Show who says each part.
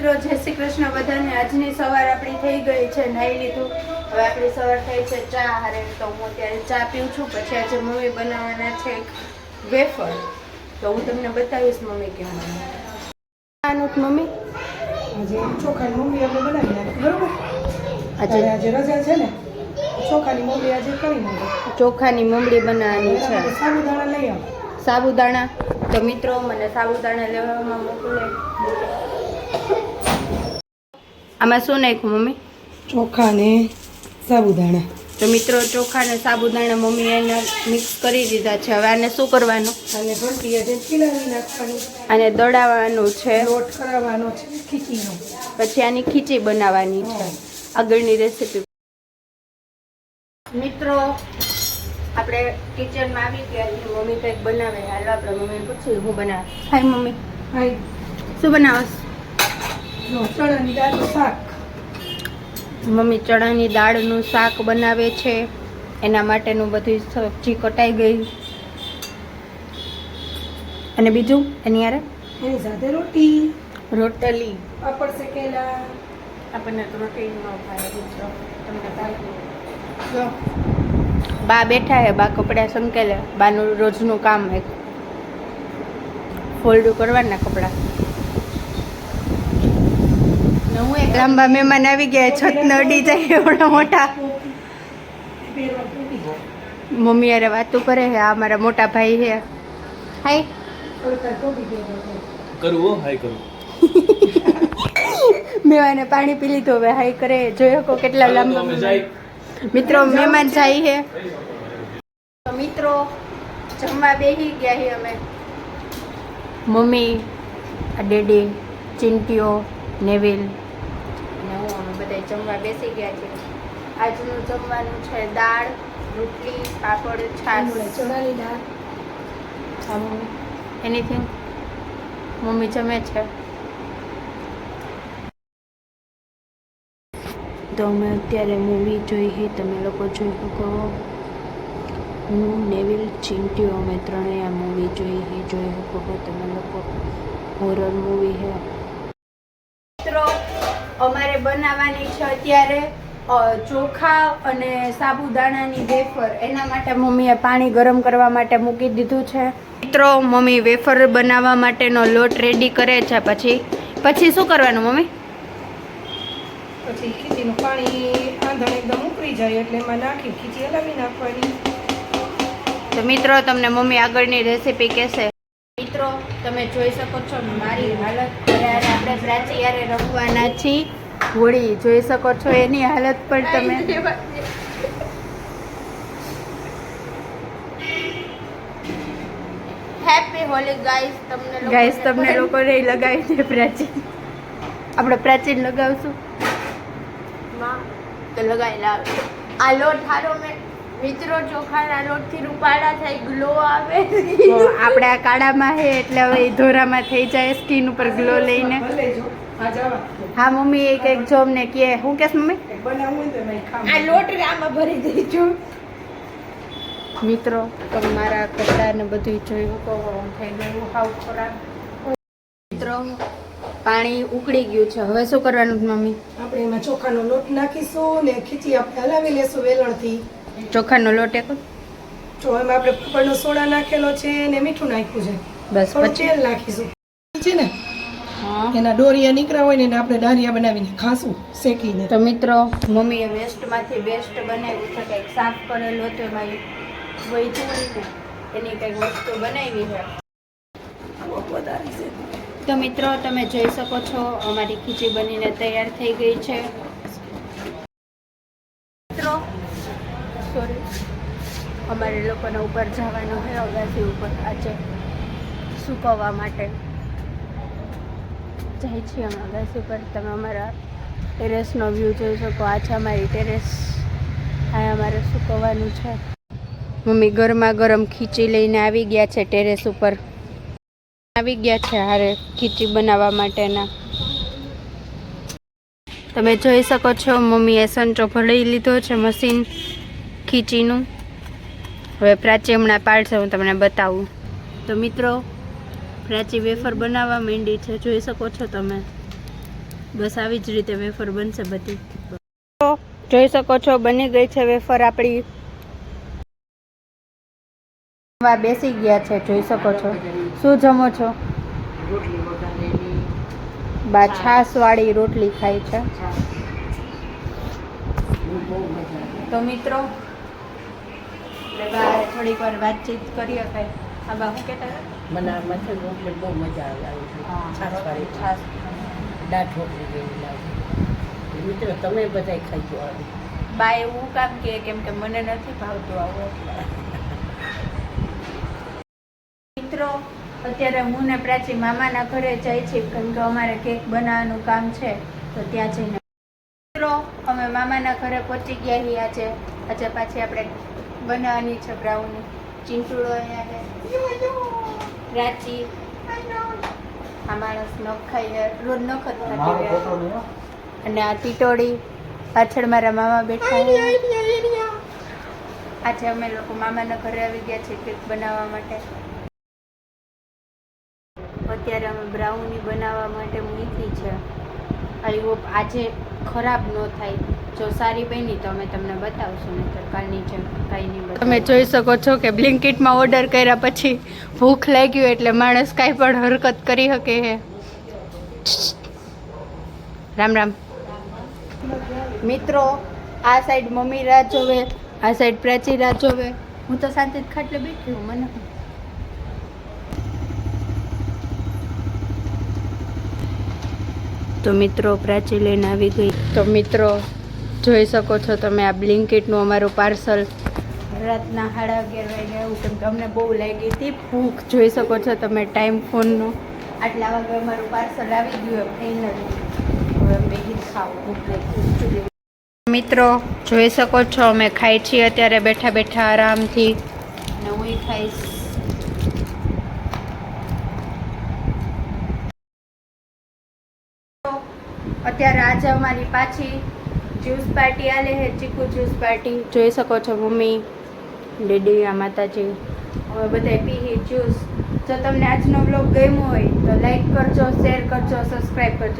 Speaker 1: મિત્રો જય શ્રી કૃષ્ણ બધાને। આજની સવાર આપણી થઈ ગઈ છે, નાઈ લીધું। હવે આપણી સવાર થઈ છે ચા હારે, તો હું અત્યારે ચા પીઉં છું। પછી આજે મમ્મી બનાવવાના છે વેફર, તો હું તમને બતાવીશ મમ્મી કેમ બનાવવાનું। મમ્મી
Speaker 2: આજે ચોખાની મમ્મી આપણે બનાવી નાખી, બરોબર? આજે રજા છે ને, ચોખાની મમ્મી આજે કરી નાખી।
Speaker 1: ચોખાની મમડી બનાવવાની છે।
Speaker 2: સાબુદાણા લઈ આવો।
Speaker 1: સાબુદાણા? તો મિત્રો મને સાબુદાણા લેવામાં મોકલે। આમાં શું નાખ્યું મમ્મી?
Speaker 2: ચોખા ને સાબુદાણા।
Speaker 1: તો મિત્રો ચોખા ને સાબુદાણા મમ્મી એને મિક્સ કરી દીધા છે। હવે આને શું કરવાનું?
Speaker 2: અને ઘંટી આજે ખીલાવી નાખવાની,
Speaker 1: આને દળાવવાનું છે,
Speaker 2: લોટ કરાવવાનો છે ખીચીનો,
Speaker 1: પછી આની ખીચી બનાવવાની છે। આગળની રેસીપી મિત્રો આપણે કિચનમાં આવી ગયા છીએ। મમ્મી કંઈક બનાવે, હાલો આપણે મમ્મીને પૂછીએ શું બનાવે। હાય મમ્મી,
Speaker 2: હાય,
Speaker 1: શું બનાવશ?
Speaker 2: ચણાની દાળનું શાક।
Speaker 1: મમ્મી ચણાની દાળનું શાક બનાવે છે, એના માટેનું બધી સબ્જી કટાઈ ગઈ। અને બીજું એની યારે
Speaker 2: એની સાથે રોટી,
Speaker 1: રોટલી,
Speaker 2: પાપડ શેકેલા।
Speaker 1: આપણને તો રોટી ન ભાવે મિત્રો, તમને ભાવે? જો બા બેઠા હે, બા કપડાં સંકેલે। બાનું રોજનું કામ હે ફોલ્ડ કરવાના કપડાં। ને હું એક લાંબા મહેમાન આવી ગયા, છત ન અડી જાય એવડા મોટા। મમ્મી યારે વાતો કરે છે, આ મારા મોટા ભાઈ છે। હાય
Speaker 3: કરું હાય કરું।
Speaker 1: મેં એને પાણી પી લીધું, હવે હાય કરે। જોઈ શકો કેટલા લાંબા મિત્રો મહેમાન જાય છે। તો મિત્રો જમવા બેસી ગયા છીએ અમે, મમ્મી, આ ડેડી, ચિંટીઓ, નેવિલ અને હું, અમે બધા જમવા બેસી ગયા છીએ। આજનું જમવાનું છે દાળ, રોટલી, પાપડ, છાશ,
Speaker 2: ચણાની દાળ,
Speaker 1: એનીથિંગ મમ્મી જમે છે। તો અમે અત્યારે મૂવી જોઈએ, તમે લોકો જોઈ શકો। હું, નેવિલ, ચિંટીઓ, અમે ત્રણેય આ મૂવી જોઈ શકો તમે લોકો। હોરર મૂવી છે મિત્રો। અમારે બનાવવાની છે અત્યારે ચોખા અને સાબુદાણાની વેફર। એના માટે મમ્મીએ પાણી ગરમ કરવા માટે મૂકી દીધું છે મિત્રો। મમ્મી વેફર બનાવવા માટેનો લોટ રેડી કરે છે। પછી શું કરવાનું મમ્મી?
Speaker 2: પછી ખીચીનું પાણી આંધણ એકદમ ઉકળી જાય એટલે એમાં નાખી ખીચી હલાવી નાખવાની।
Speaker 1: તો મિત્રો તમને મમ્મી આગળની રેસીપી કહેશે। મિત્રો તમે જોઈ શકો છો મારી હાલત, ત્યારે આપણે પ્રાચી યારે રમવાના છીએ હોળી, જોઈ શકો છો એની હાલત પણ તમે। Happy Holi guys. તમને લોકોને લગાવી છે પ્રાચી, આપણે પ્રાચીન લગાવશું તો લગાવી લાવે। આ લોટ હારો મેં મિત્રો ચોખાના લોટથી રૂપાળા થાય, ગ્લો આવે। આપણે આ કાળામાં છે એટલે હવે ધોરામાં થઈ જાય, સ્કિન ઉપર ગ્લો લઈને। હા મમ્મી એ કંઈક જો અમને કે, શું કહેશ મમ્મી? આ લોટ આમાં ભરી દઈશું મિત્રો। તમે મારા કપડાને બધું જોયું તો થઈ ગયું હાવ ખરાબ મિત્રો। પાણી ઉકળી ગયું છે, હવે શું કરવાનું મમ્મી?
Speaker 2: આપણે એમાં ચોખાનો લોટ નાખીશું ને ખીચી આપણે હલાવી લેશું વેલણથી।
Speaker 1: ચોખાનો લોટ એક
Speaker 2: જો એમાં આપણે પાપડનો સોડા નાખેલો છે ને મીઠું નાખ્યું છે,
Speaker 1: બસ
Speaker 2: થોડું
Speaker 1: પછી
Speaker 2: તેલ નાખીશું છે ને,
Speaker 1: હા
Speaker 2: એના ડોરિયા નીકળ્યા હોય ને એને આપણે દારિયા બનાવીને ખાશું શેકીને।
Speaker 1: તો મિત્રો મમ્મીએ વેસ્ટમાંથી બેસ્ટ બનાવ્યું છે, કંઈક સાફ કરેલું હતું એમાં વૈધું ને એની કંઈક વસ્તુ બનાવી છે। તો મિત્રો તમે જોઈ શકો છો અમારી ખીચી બનીને તૈયાર થઈ ગઈ છે મિત્રો। સોરી, અમારે લોકોને ઉપર જવાનું છે અગાસી ઉપર, આજે સૂકવવા માટે જાય છીએ અમે અગાસી પર। તમે અમારા ટેરેસનો વ્યૂ જોઈ શકો, આ છે અમારી ટેરેસ, આ અમારે સૂકવવાનું છે। મમ્મી ગરમા ગરમ ખીચી લઈને આવી ગયા છે ટેરેસ ઉપર, આવી ગયા છે હારે ખીચી બનાવવા માટેના। તમે જોઈ શકો છો મમ્મીએ સંચો ભરી લીધો છે મશીન ખીચીનું। હવે પ્રાચી હમણાં પાડશે, હું તમને બતાવું। તો મિત્રો પ્રાચી વેફર બનાવવા માંડી છે, જોઈ શકો છો તમે। બસ આવી જ રીતે વેફર બનશે બધી. જોઈ શકો છો બની ગઈ છે વેફર આપણી. બેસી ગયા છે, જોઈ શકો છો. શું જમો છો?
Speaker 2: રોટલી વઘારેલી.
Speaker 1: બા છાશ વાળી રોટલી ખાય છે. તો મિત્રો થોડીક વાર વાતચીત કરીએ. કઈ આ બા શું કહેતા
Speaker 2: બનાવવામાં છે રોટલી બહુ મજા આવે છે. છાશવાળી
Speaker 1: છાશ
Speaker 2: દાળ ઢોકળી જેવી લાગે. મિત્રો તમે બધા ખાઈ આવે.
Speaker 1: બા એવું કામ કે કેમ કે મને નથી ભાવતું આવું. મિત્રો અત્યારે હું ને પ્રાચી મામાના ઘરે જાય છે કેમ કે અમારે કેક બનાવવાનું કામ છે તો ત્યાં જઈને. મિત્રો અમે મામાના ઘરે પહોંચી ગયા છીએ. આજે પાછી આપણે બનાવવાની છે બ્રાઉની. ચીંટુડો અહીંયા છે, પ્રાચી આ માણસ નખ ખાઈને રોજ નખ જ ખાતી. અને આ ટીટોળી પાછળ મારા મામા બેઠા. આજે અમે લોકો મામાના ઘરે આવી ગયા છીએ કેક બનાવવા માટે. અત્યારે અમે બ્રાઉની બનાવવા માટે મૂકી છે. આઈ હોપ આજે ખરાબ ન થાય. જો સારી બની તો અમે તમને બતાવશું, નહીં તો કાલની જેમ કાંઈ નહીં બતાવું. તમે જોઈ શકો છો કે બ્લિંકિટમાં ઓર્ડર કર્યા પછી ભૂખ લાગ્યું એટલે માણસ કાંઈ પણ હરકત કરી શકે છે. રામ રામ મિત્રો. આ સાઈડ મમ્મી રાહ જોવે, આ સાઈડ પ્રાચી રાહ જોવે. હું તો શાંતિથી ખાટલે બેઠી હું. મને તો મિત્રો પ્રાચી લઈને આવી ગઈ. તો મિત્રો જોઈ શકો છો તમે આ બ્લિંકિટનું અમારું પાર્સલ રાતના 11:30 વાગે આવ્યું કેમ કે અમને બહુ લાગી હતી ભૂખ. જોઈ શકો છો તમે ટાઈમ ફોનનો. આટલા વાગે અમારું પાર્સલ આવી ગયું ફાઇનલી. હવે મેગી ખાવ ભૂખ લાગી. મિત્રો જોઈ શકો છો અમે ખાઈ છીએ અત્યારે બેઠા બેઠા આરામથી. ને હું ખાઈશ. અત્યારે આજે અમારી પાછી જ્યુસ પાર્ટી આલે છે, ચીકુ જ્યુસ પાર્ટી. જોઈ શકો છો મમ્મી, ડેડી, આ માતાજી હવે બધા પીએ જ્યુસ. જો તમને આજનો બ્લોગ ગમ્યો હોય તો લાઈક કરજો, શેર કરજો, સબસ્ક્રાઈબ કરજો.